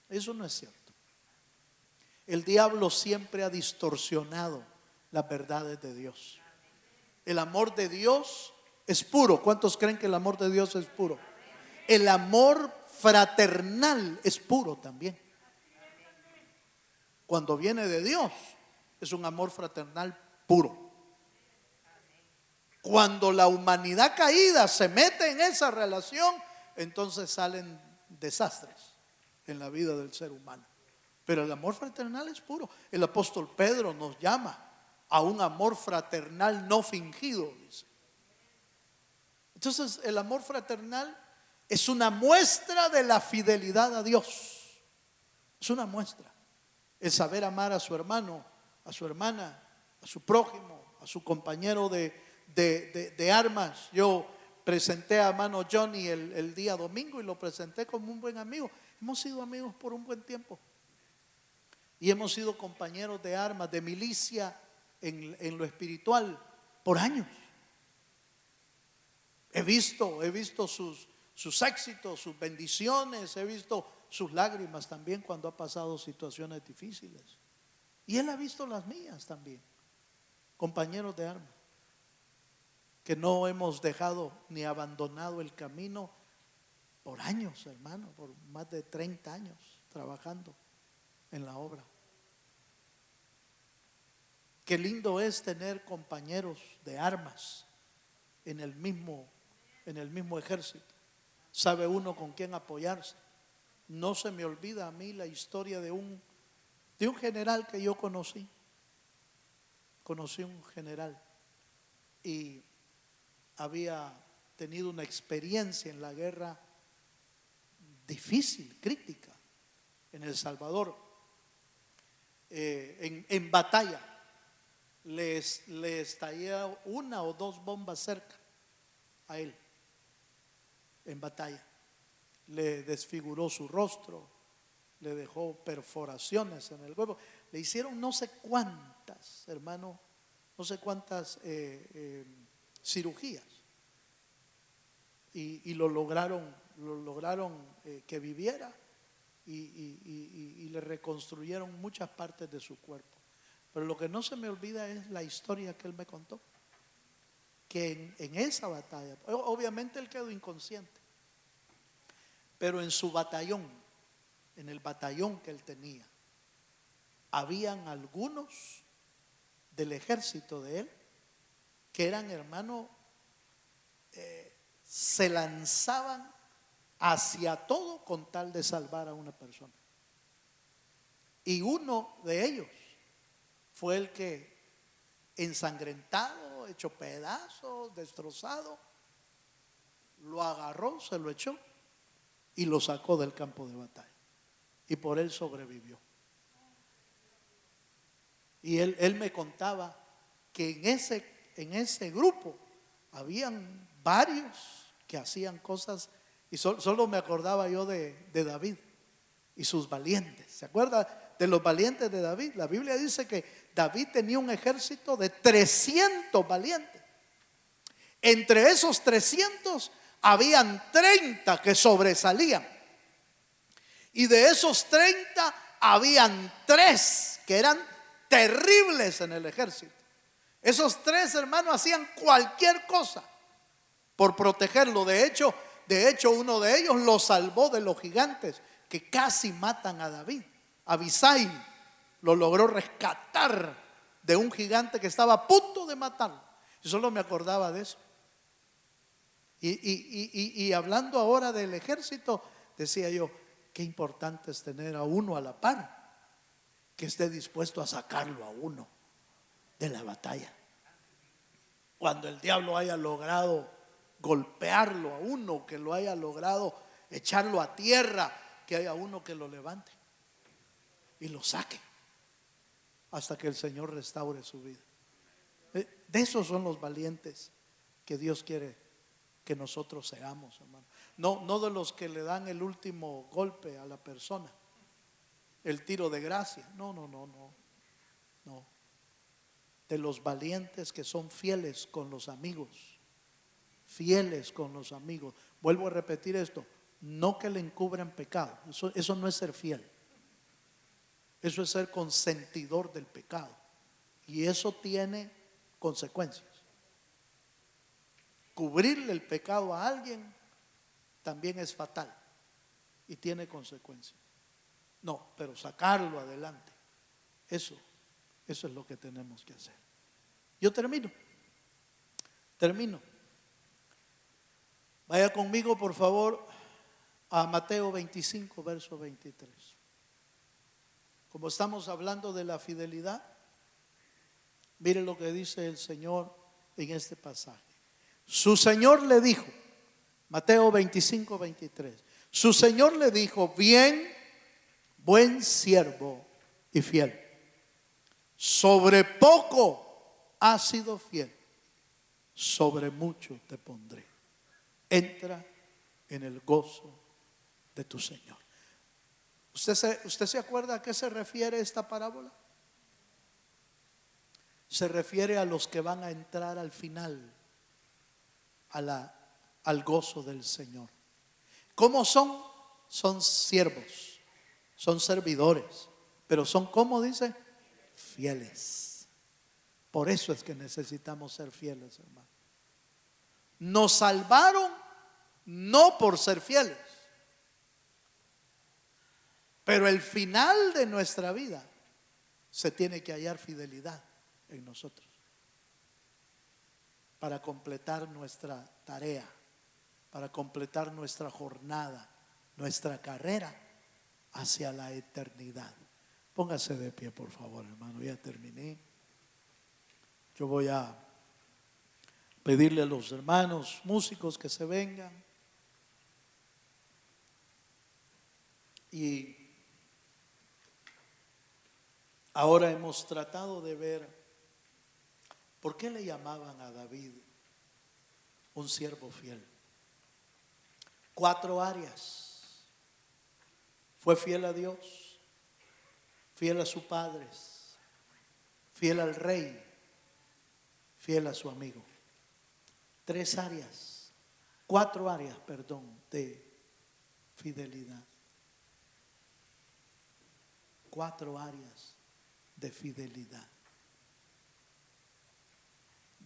Eso no es cierto. El diablo siempre ha distorsionado las verdades de Dios. El amor de Dios es puro. ¿Cuántos creen que el amor de Dios es puro? El amor fraternal es puro también. Cuando viene de Dios, es un amor fraternal puro. Cuando la humanidad caída se mete en esa relación, entonces salen desastres en la vida del ser humano. Pero el amor fraternal es puro. El apóstol Pedro nos llama a un amor fraternal no fingido, dice. Entonces el amor fraternal es una muestra de la fidelidad a Dios. Es una muestra. El saber amar a su hermano, a su hermana, a su prójimo, a su compañero de armas. Yo presenté a hermano Johnny el día domingo y lo presenté como un buen amigo. Hemos sido amigos por un buen tiempo. Y hemos sido compañeros de armas, de milicia en lo espiritual por años. He visto sus éxitos, sus bendiciones, he visto sus lágrimas también cuando ha pasado situaciones difíciles. Y Él ha visto las mías también, compañeros de armas, que no hemos dejado ni abandonado el camino por años, hermano, por más de 30 años trabajando en la obra. Qué lindo es tener compañeros de armas en el mismo ejército. Sabe uno con quién apoyarse. No se me olvida a mí la historia de un general que yo conocí. Conocí un general y había tenido una experiencia en la guerra difícil, crítica, en El Salvador. En batalla le estalló una o dos bombas cerca a él, en batalla. Le desfiguró su rostro, le dejó perforaciones en el cuerpo, le hicieron no sé cuántas, hermano, no sé cuántas cirugías, y lo lograron que viviera, y le reconstruyeron muchas partes de su cuerpo. Pero lo que no se me olvida es la historia que él me contó, que en esa batalla, obviamente él quedó inconsciente, pero en su batallón, en el batallón que él tenía, habían algunos del ejército de él que eran, hermano, se lanzaban hacia todo con tal de salvar a una persona. Y uno de ellos fue el que, ensangrentado, hecho pedazos, destrozado, lo agarró, se lo echó y lo sacó del campo de batalla. Y por él sobrevivió. Y él me contaba que en ese grupo habían varios que hacían cosas, y solo me acordaba yo de David y sus valientes. ¿Se acuerda de los valientes de David? La Biblia dice que David tenía un ejército de 300 valientes. Entre esos 300 habían 30 que sobresalían, y de esos 30 habían 3 que eran terribles en el ejército. Esos 3 hermanos hacían cualquier cosa por protegerlo. De hecho uno de ellos lo salvó de los gigantes que casi matan a David. Abisai lo logró rescatar de un gigante que estaba a punto de matarlo. Yo solo me acordaba de eso. Y hablando ahora del ejército, decía yo, qué importante es tener a uno a la par que esté dispuesto a sacarlo a uno de la batalla. Cuando el diablo haya logrado golpearlo a uno, que lo haya logrado echarlo a tierra, que haya uno que lo levante y lo saque hasta que el Señor restaure su vida. De esos son los valientes que Dios quiere que nosotros seamos, hermano. No de los que le dan el último golpe a la persona, el tiro de gracia. No. De los valientes que son fieles con los amigos. Fieles con los amigos. Vuelvo a repetir esto: no que le encubran pecado. Eso no es ser fiel. Eso es ser consentidor del pecado. Y eso tiene consecuencias. Cubrirle el pecado a alguien también es fatal y tiene consecuencias. No, pero sacarlo adelante, eso es lo que tenemos que hacer. Yo termino. Vaya conmigo, por favor, a Mateo 25, verso 23. Como estamos hablando de la fidelidad, mire lo que dice el Señor en este pasaje. Su Señor le dijo, Mateo 25, 23. Su Señor le dijo: bien, buen siervo y fiel. Sobre poco has sido fiel, sobre mucho te pondré. Entra en el gozo de tu Señor. ¿Usted se acuerda a qué se refiere esta parábola? Se refiere a los que van a entrar al final al gozo del Señor. ¿Cómo son son siervos, son servidores, pero son, ¿cómo dice? Fieles. Por eso es que necesitamos ser fieles, hermano. Nos salvaron no por ser fieles, pero el final de nuestra vida se tiene que hallar fidelidad en nosotros para completar nuestra tarea, para completar nuestra jornada, nuestra carrera hacia la eternidad. Póngase de pie, por favor, hermano. Ya terminé. Yo voy a pedirle a los hermanos músicos que se vengan. Y ahora hemos tratado de ver por qué le llamaban a David un siervo fiel. 4 áreas. Fue fiel a Dios, fiel a sus padres, fiel al rey, fiel a su amigo. 3 áreas, 4 áreas, perdón, de fidelidad. 4 áreas de fidelidad.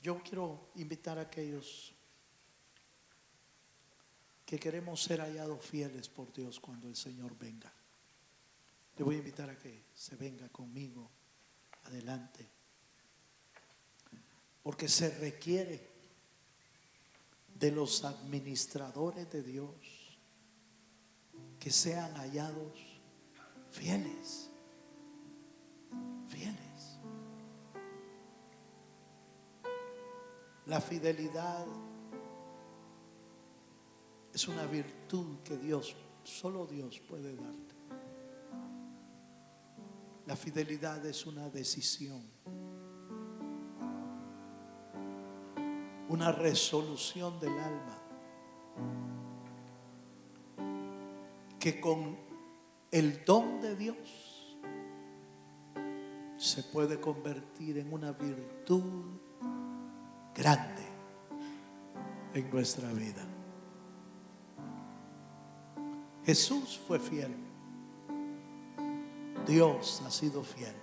Yo quiero invitar a aquellos que queremos ser hallados fieles por Dios cuando el Señor venga. Le voy a invitar a que se venga conmigo adelante, porque se requiere de los administradores de Dios que sean hallados fieles. Fieles. La fidelidad es una virtud que solo Dios puede darte. La fidelidad es una decisión, una resolución del alma que con el don de Dios se puede convertir en una virtud grande en nuestra vida. Jesús fue fiel. Dios ha sido fiel.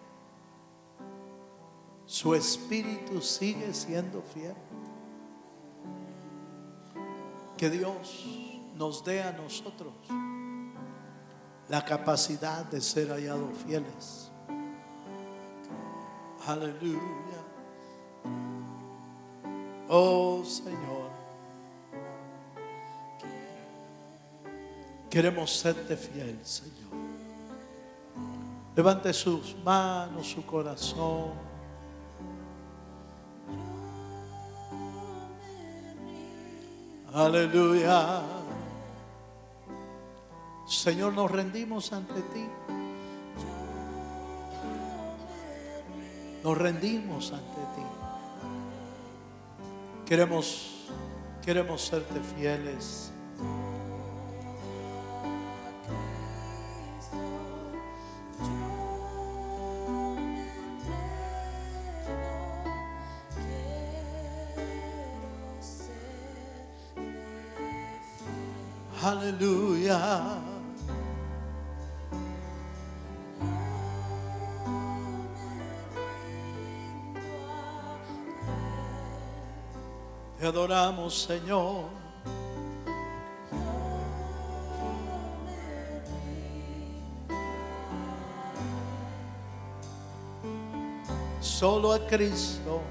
Su espíritu sigue siendo fiel. Que Dios nos dé a nosotros la capacidad de ser hallados fieles. Aleluya. Oh Señor, queremos serte fiel, Señor. Levante sus manos, su corazón. Aleluya. Señor, nos rendimos ante ti. Nos rendimos ante ti. Queremos serte fieles. Aleluya. Te adoramos, Señor. Solo a Cristo.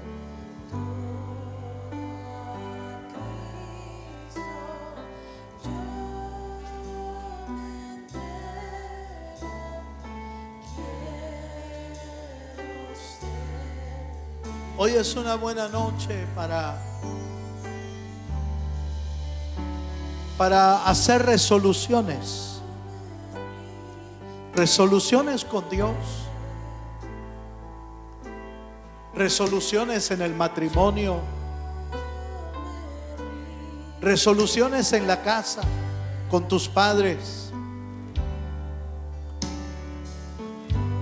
Hoy es una buena noche para hacer resoluciones con Dios, resoluciones en el matrimonio, resoluciones en la casa con tus padres,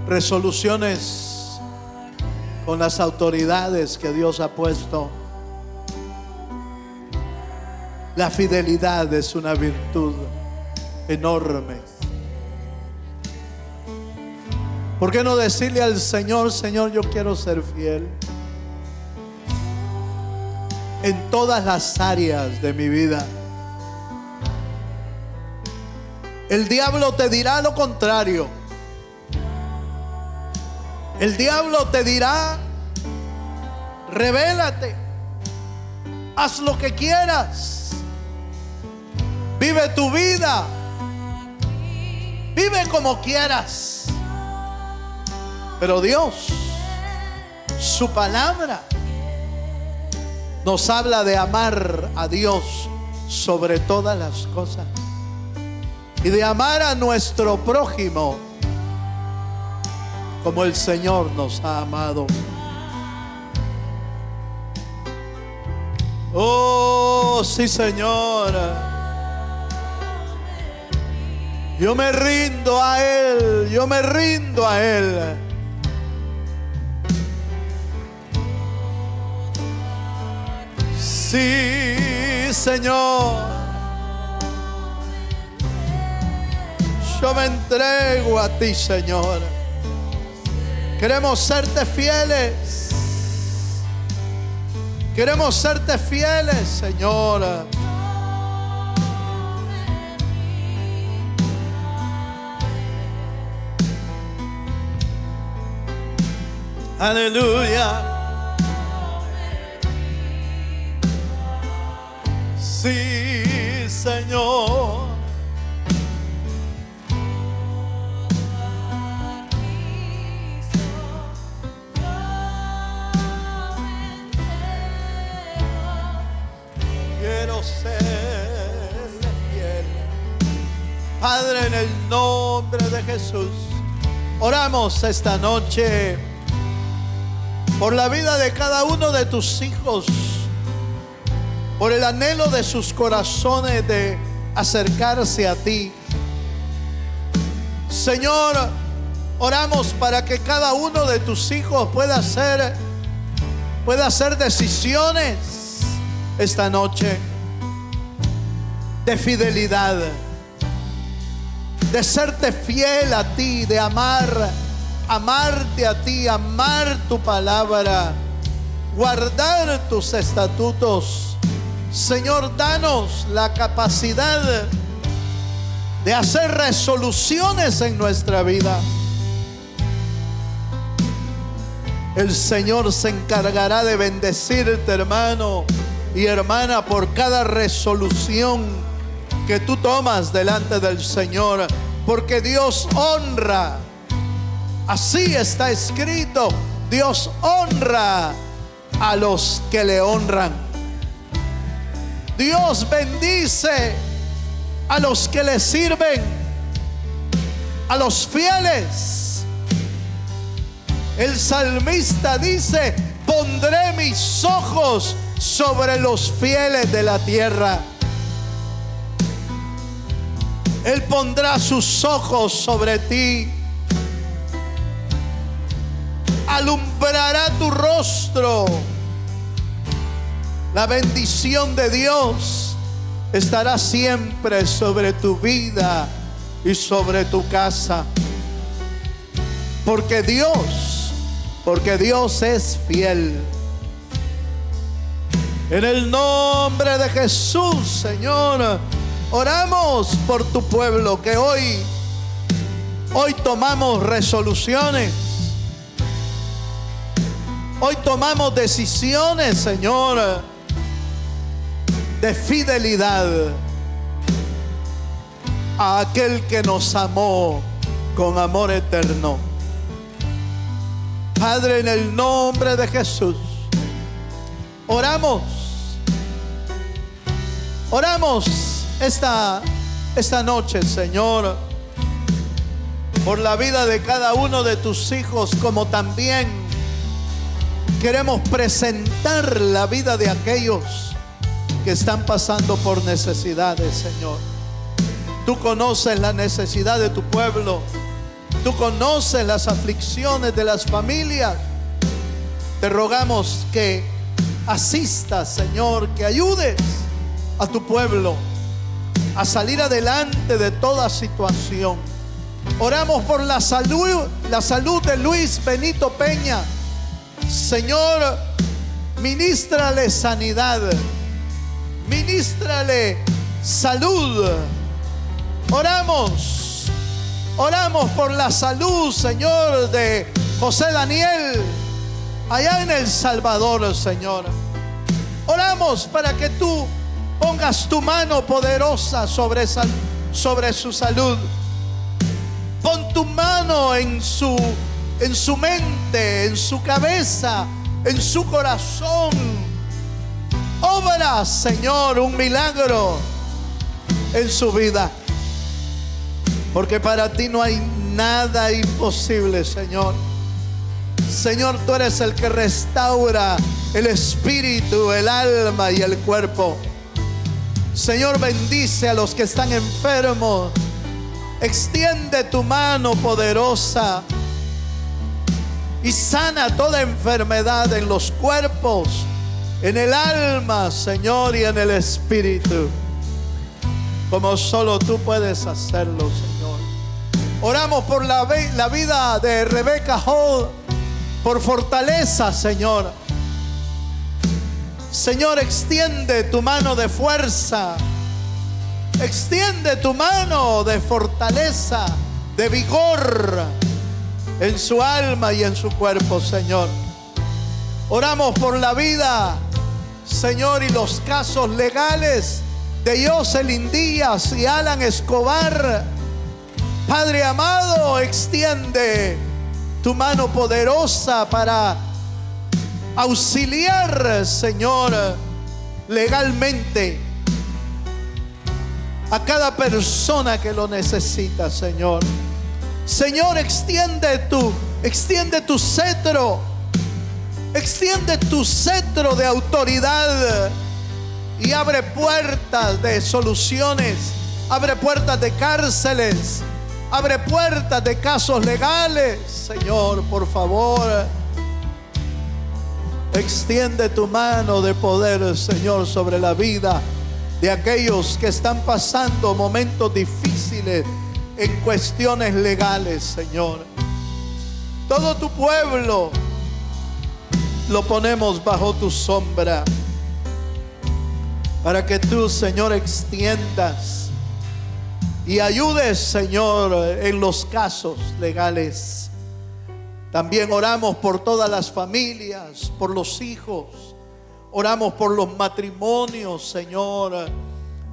resoluciones con las autoridades que Dios ha puesto. La fidelidad es una virtud enorme. ¿Por qué no decirle al Señor: Señor, yo quiero ser fiel en todas las áreas de mi vida? El diablo te dirá lo contrario. El diablo te dirá: rebélate, haz lo que quieras, vive tu vida, vive como quieras. Pero Dios, su palabra, nos habla de amar a Dios sobre todas las cosas y de amar a nuestro prójimo como el Señor nos ha amado. Oh, sí, Señor. Yo me rindo a Él, yo me rindo a Él. Sí, Señor. Yo me entrego a ti, Señor. Queremos serte fieles. Queremos serte fieles, Señor. Aleluya. Sí, Señor. Quiero serle fiel. Padre, en el nombre de Jesús, oramos esta noche por la vida de cada uno de tus hijos, por el anhelo de sus corazones de acercarse a ti. Señor, oramos para que cada uno de tus hijos pueda hacer decisiones esta noche de fidelidad, de serte fiel a ti, de amarte a ti, amar tu palabra, guardar tus estatutos. Señor, danos la capacidad de hacer resoluciones en nuestra vida. El Señor se encargará de bendecirte, hermano y hermana, por cada resolución que tú tomas delante del Señor, porque Dios honra. Así está escrito: Dios honra a los que le honran. Dios bendice a los que le sirven, a los fieles. El salmista dice: pondré mis ojos sobre los fieles de la tierra. Él pondrá sus ojos sobre ti, alumbrará tu rostro. La bendición de Dios estará siempre sobre tu vida y sobre tu casa. Porque Dios es fiel. En el nombre de Jesús, Señor, oramos por tu pueblo, que hoy tomamos resoluciones. Hoy tomamos decisiones, Señor, de fidelidad a aquel que nos amó con amor eterno. Padre, en el nombre de Jesús, oramos esta noche, Señor, por la vida de cada uno de tus hijos, como también queremos presentar la vida de aquellos que están pasando por necesidades, Señor. Tú conoces la necesidad de tu pueblo. Tú conoces las aflicciones de las familias. Te rogamos que asistas, Señor, que ayudes a tu pueblo a salir adelante de toda situación. Oramos por la salud de Luis Benito Peña. Señor, ministrale sanidad, ministrale salud. Oramos por la salud, Señor, de José Daniel allá en El Salvador, Señor. Oramos para que tú pongas tu mano poderosa sobre su salud. Pon tu mano en su mente, en su cabeza, en su corazón. Obra, Señor, un milagro en su vida. Porque para ti no hay nada imposible, Señor. Señor, tú eres el que restaura el espíritu, el alma y el cuerpo. Señor, bendice a los que están enfermos. Extiende tu mano poderosa y sana toda enfermedad en los cuerpos, en el alma, Señor, y en el espíritu, como solo tú puedes hacerlo, Señor. Oramos por la vida de Rebeca Hall, por fortaleza, Señor. Señor, extiende tu mano de fuerza, extiende tu mano de fortaleza, de vigor en su alma y en su cuerpo, Señor. Oramos por la vida, Señor, y los casos legales de Jocelyn Díaz y Alan Escobar. Padre amado, extiende tu mano poderosa para auxiliar, Señor, legalmente a cada persona que lo necesita, Señor. Señor, extiende tu cetro, extiende tu cetro de autoridad y abre puertas de soluciones, abre puertas de cárceles, abre puertas de casos legales. Señor, por favor, extiende tu mano de poder, Señor, sobre la vida de aquellos que están pasando momentos difíciles en cuestiones legales, Señor. Todo tu pueblo lo ponemos bajo tu sombra, para que tú, Señor, extiendas y ayudes, Señor, en los casos legales. También oramos por todas las familias, por los hijos. Oramos por los matrimonios, Señor.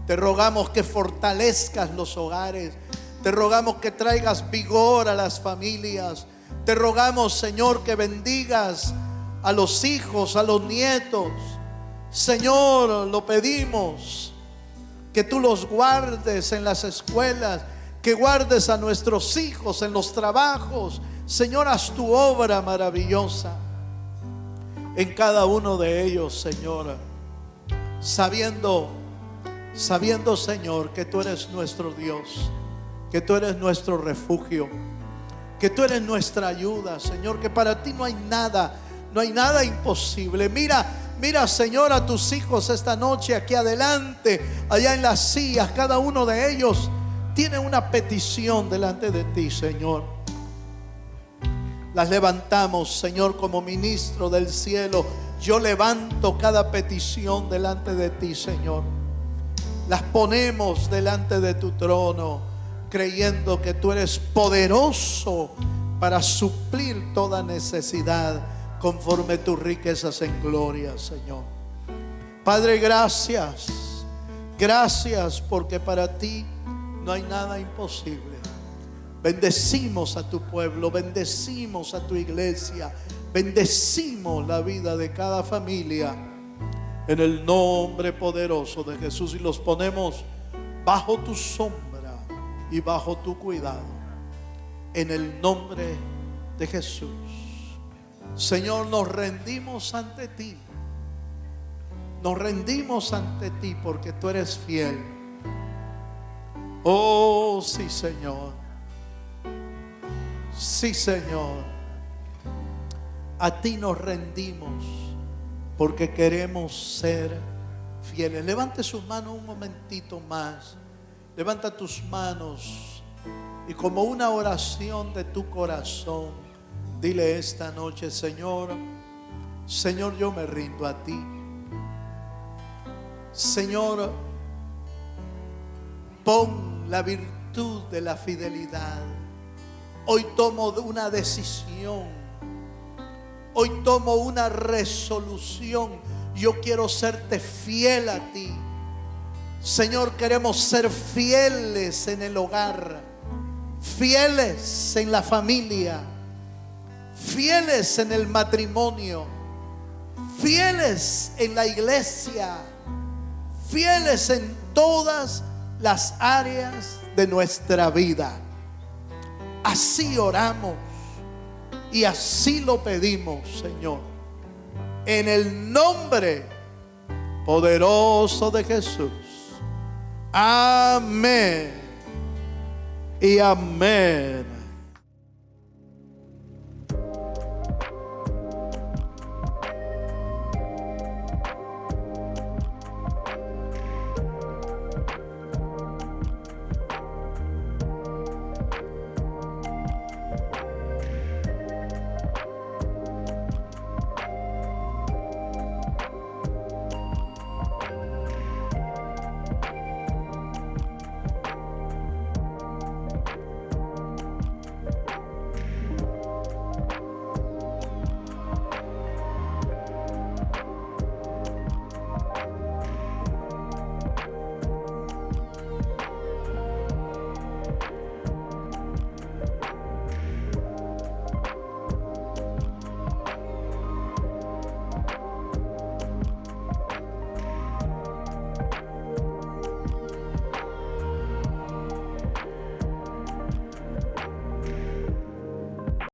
Te rogamos que fortalezcas los hogares. Te rogamos que traigas vigor a las familias. Te rogamos, Señor, que bendigas a los hijos, a los nietos. Señor, lo pedimos, que tú los guardes en las escuelas, que guardes a nuestros hijos en los trabajos. Señor, haz tu obra maravillosa en cada uno de ellos, Señor, sabiendo, Señor, que tú eres nuestro Dios, que tú eres nuestro refugio, que tú eres nuestra ayuda, Señor, que para ti no hay nada imposible. Mira, Señor, a tus hijos esta noche aquí adelante, allá en las sillas. Cada uno de ellos tiene una petición delante de ti, Señor. Las levantamos, Señor, como ministro del cielo. Yo levanto cada petición delante de ti, Señor. Las ponemos delante de tu trono, creyendo que tú eres poderoso para suplir toda necesidad conforme tus riquezas en gloria, Señor. Padre, gracias. Gracias porque para ti no hay nada imposible. Bendecimos a tu pueblo, bendecimos a tu iglesia, bendecimos la vida de cada familia en el nombre poderoso de Jesús, y los ponemos bajo tu sombra y bajo tu cuidado en el nombre de Jesús. Señor, nos rendimos ante ti. Nos rendimos ante ti porque tú eres fiel. Oh, sí, Señor. Sí, Señor. A ti nos rendimos porque queremos ser fieles. Levante sus manos un momentito más Levanta tus manos y como una oración de tu corazón, dile esta noche: Señor, Señor, yo me rindo a ti. Señor, pon la virtud de la fidelidad. Hoy tomo una decisión. Hoy tomo una resolución. Yo quiero serte fiel a ti. Señor, queremos ser fieles en el hogar, fieles en la familia, fieles en el matrimonio, fieles en la iglesia, fieles en todas las áreas de nuestra vida. Así oramos y así lo pedimos, Señor, en el nombre poderoso de Jesús. Amén y amén.